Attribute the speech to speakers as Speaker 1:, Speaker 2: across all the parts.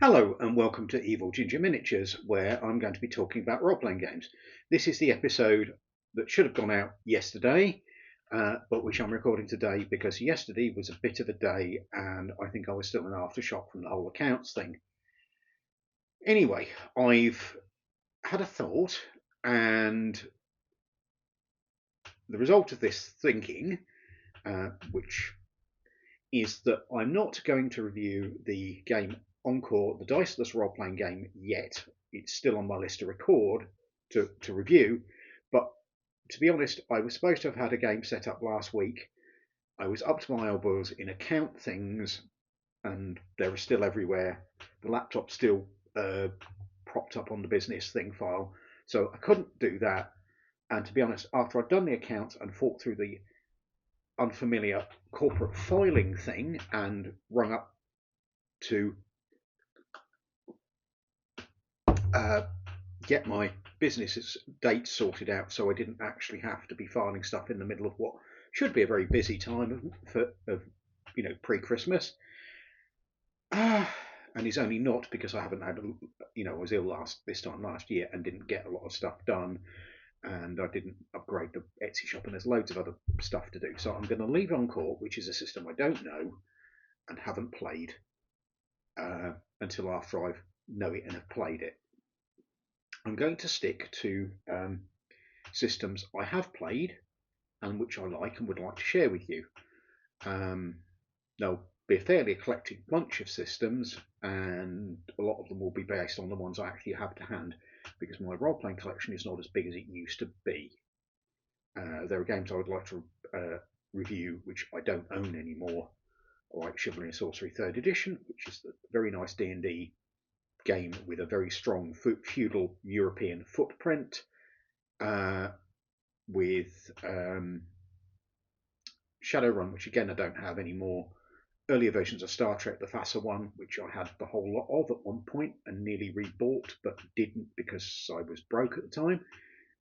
Speaker 1: Hello and welcome to EvilGinger Miniatures, where I'm going to be talking about role-playing games. This is the episode that should have gone out yesterday, but which I'm recording today because yesterday was a bit of a day and I think I was still in aftershock from the whole accounts thing. Anyway, I've had a thought, and the result of this thinking, which is that I'm not going to review the game Encore, the diceless role-playing game, yet. It's still on my list to record, to review, but to be honest, I was supposed to have had a game set up last week. I was up to my elbows in account things, and they were still everywhere. The laptop's still propped up on the business thing file, so I couldn't do that. And to be honest, after I'd done the accounts and fought through the unfamiliar corporate filing thing and rung up to get my business dates sorted out, so I didn't actually have to be filing stuff in the middle of what should be a very busy time of pre-Christmas. And it's only not because I haven't had, I was ill this time last year and didn't get a lot of stuff done, and I didn't upgrade the Etsy shop, and there's loads of other stuff to do. So I'm going to leave Encore, which is a system I don't know and haven't played, until after I know it and have played it. I'm going to stick to systems I have played and which I like and would like to share with you. There'll be a fairly eclectic bunch of systems, and a lot of them will be based on the ones I actually have to hand, because my role-playing collection is not as big as it used to be. There are games I would like to review which I don't own anymore, like Chivalry and Sorcery 3rd Edition, which is a very nice D&D game with a very strong feudal European footprint, with Shadowrun, which again I don't have anymore. Earlier versions of Star Trek, the FASA one, which I had the whole lot of at one point and nearly rebought, but didn't because I was broke at the time,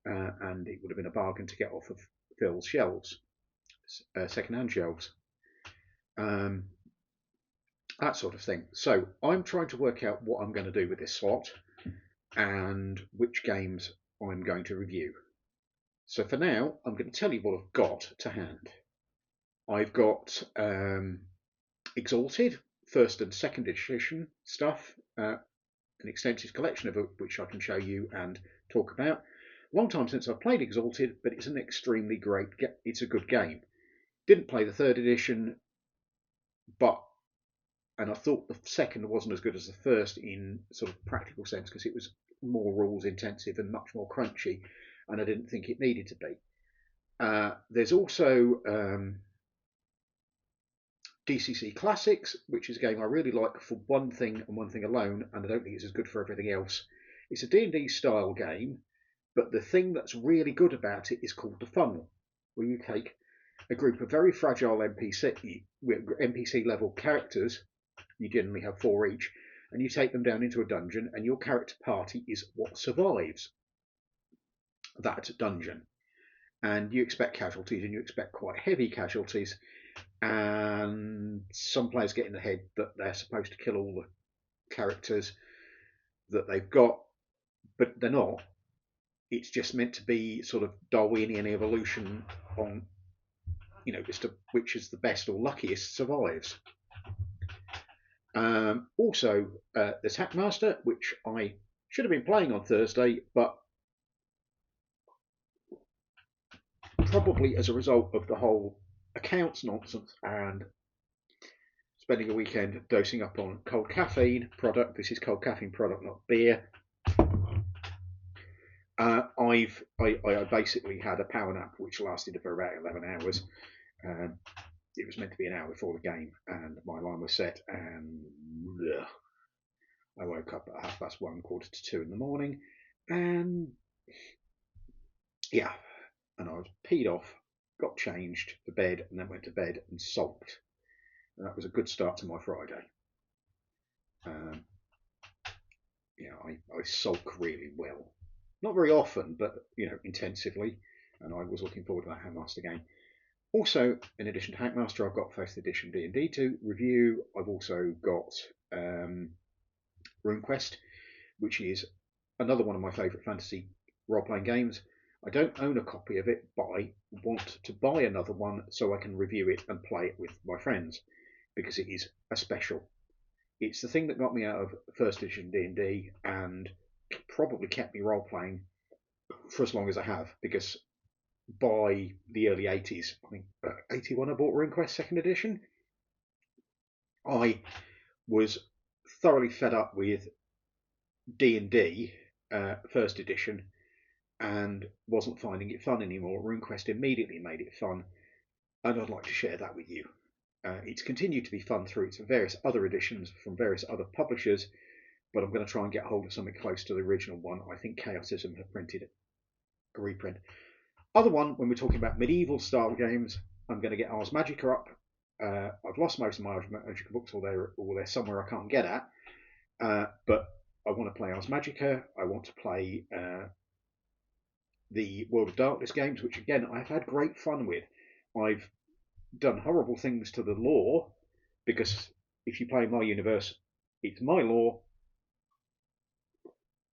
Speaker 1: and it would have been a bargain to get off of Phil's shelves, second-hand shelves. That sort of thing. So I'm trying to work out what I'm going to do with this slot and which games I'm going to review. So for now, I'm going to tell you what I've got to hand. I've got Exalted, 1st and 2nd edition stuff, an extensive collection of it which I can show you and talk about. Long time since I've played Exalted, but it's an extremely great, it's a good game. Didn't play the 3rd edition, and I thought the 2nd wasn't as good as the 1st in sort of practical sense, because it was more rules intensive and much more crunchy, and I didn't think it needed to be. There's also DCC Classics, which is a game I really like for one thing and one thing alone, and I don't think it's as good for everything else. It's a D&D style game, but the thing that's really good about it is called the funnel, where you take a group of very fragile NPC level characters, you generally have 4 each, and you take them down into a dungeon, and your character party is what survives that dungeon. And you expect casualties, and you expect quite heavy casualties, and some players get in the head that they're supposed to kill all the characters that they've got, but they're not. It's just meant to be sort of Darwinian evolution on, as to which is the best or luckiest survives. Also, there's Hackmaster, which I should have been playing on Thursday, but probably as a result of the whole accounts nonsense and spending a weekend dosing up on cold caffeine product. This is cold caffeine product, not beer. I basically had a power nap which lasted for about 11 hours. It was meant to be an hour before the game, and my alarm was set, and I woke up at 1:30, 1:45 in the morning, and yeah, and I was peed off, got changed to bed, and then went to bed and sulked. And that was a good start to my Friday. I sulk really well. Not very often, but intensively, and I was looking forward to that Hackmaster game. Also, in addition to Hackmaster, I've got 1st edition D&D to review. I've also got RuneQuest, which is another one of my favourite fantasy role-playing games. I don't own a copy of it, but I want to buy another one so I can review it and play it with my friends, because it is a special. It's the thing that got me out of first edition D&D and probably kept me role-playing for as long as I have, because by the early 80s, I think 81, I bought RuneQuest second edition. I was thoroughly fed up with D&D first edition and wasn't finding it fun anymore. RuneQuest immediately made it fun, and I'd like to share that with you. It's continued to be fun through its various other editions from various other publishers, but I'm going to try and get hold of something close to the original one. I think Chaosism have printed a reprint. Other one, when we're talking about medieval style games, I'm going to get Ars Magica up. I've lost most of my Ars Magica books, or they're somewhere I can't get at. But I want to play Ars Magica. I want to play the World of Darkness games, which again I've had great fun with. I've done horrible things to the lore, because if you play my universe, it's my lore.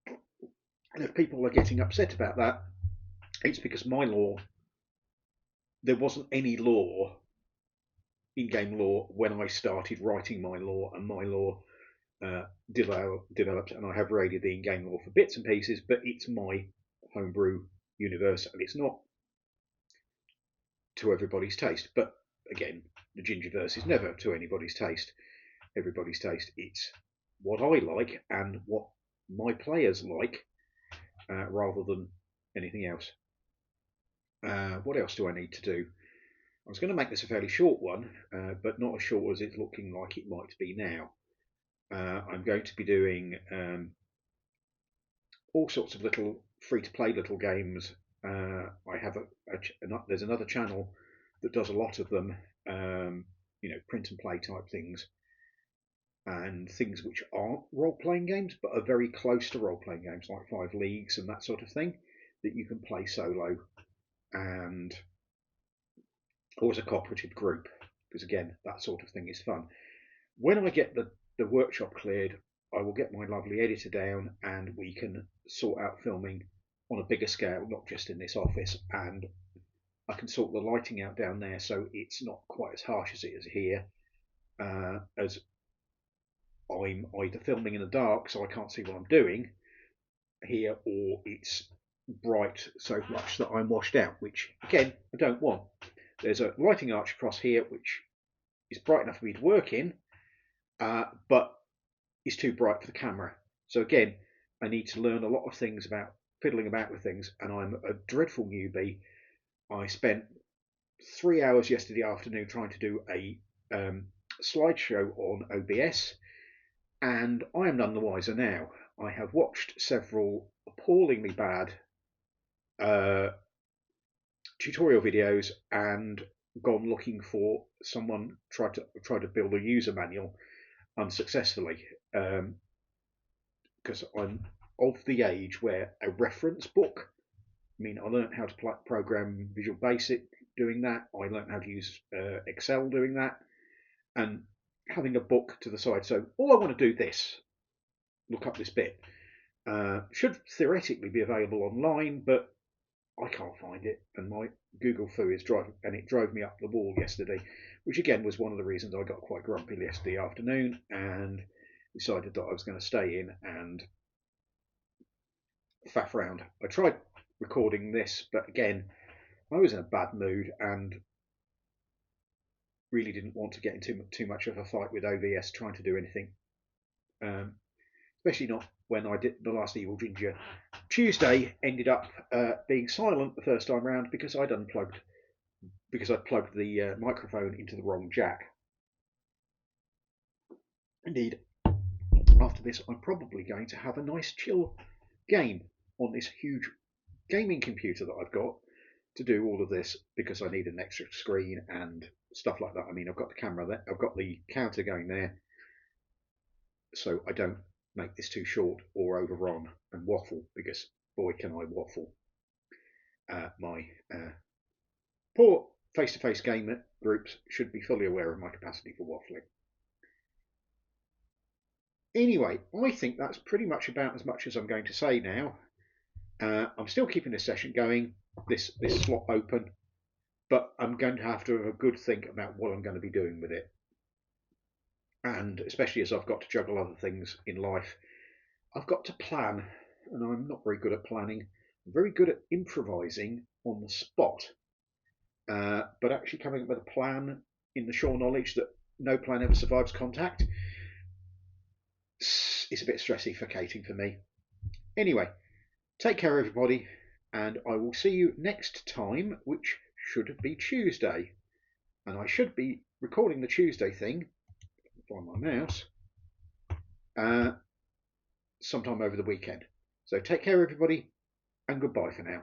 Speaker 1: And if people are getting upset about that, it's because my lore, there wasn't any lore, in-game lore, when I started writing my lore, and my lore developed, and I have raided the in-game lore for bits and pieces, but it's my homebrew universe, and it's not to everybody's taste. But again, the Gingerverse is never to anybody's taste, everybody's taste. It's what I like and what my players like, rather than anything else. What else do I need to do? I was going to make this a fairly short one, but not as short as it's looking like it might be now. I'm going to be doing all sorts of little free-to-play little games. I have there's another channel that does a lot of them, print and play type things, and things which aren't role-playing games but are very close to role-playing games, like 5 Leagues and that sort of thing, that you can play solo and or as a cooperative group, because again, that sort of thing is fun. When I get the workshop cleared, I will get my lovely editor down and we can sort out filming on a bigger scale, not just in this office, and I can sort the lighting out down there so it's not quite as harsh as it is here, as I'm either filming in the dark so I can't see what I'm doing here, or it's bright so much that I'm washed out, which again I don't want. There's a lighting arch across here which is bright enough for me to work in, but is too bright for the camera. So again, I need to learn a lot of things about fiddling about with things, and I'm a dreadful newbie. I spent 3 hours yesterday afternoon trying to do a slideshow on OBS, and I am none the wiser now. I have watched several appallingly bad tutorial videos and gone looking for someone try to build a user manual unsuccessfully, because I'm of the age where a reference book, I mean, I learned how to program Visual Basic doing that, I learned how to use Excel doing that, and having a book to the side. So all I want to do this, look up this bit, should theoretically be available online, but I can't find it, and my Google foo is driving, and it drove me up the wall yesterday, which again was one of the reasons I got quite grumpy yesterday afternoon and decided that I was going to stay in and faff around. I tried recording this, but again, I was in a bad mood and really didn't want to get into too much of a fight with OBS trying to do anything, especially not when I did the last EvilGinger. Tuesday ended up being silent the first time round because I'd plugged the microphone into the wrong jack. Indeed, after this, I'm probably going to have a nice chill game on this huge gaming computer that I've got to do all of this, because I need an extra screen and stuff like that. I mean, I've got the camera there, I've got the counter going there, so I don't make this too short or overrun and waffle, because boy can I waffle. My poor face-to-face gamer groups should be fully aware of my capacity for waffling. Anyway, I think that's pretty much about as much as I'm going to say now. I'm still keeping this session going, this slot open, but I'm going to have a good think about what I'm going to be doing with it. And especially as I've got to juggle other things in life, I've got to plan, and I'm not very good at planning. I'm very good at improvising on the spot, but actually coming up with a plan in the sure knowledge that no plan ever survives contact is a bit stressificating for me. Anyway, take care, everybody, and I will see you next time, which should be Tuesday. And I should be recording the Tuesday thing, find my mouse, sometime over the weekend. So take care, everybody, and goodbye for now.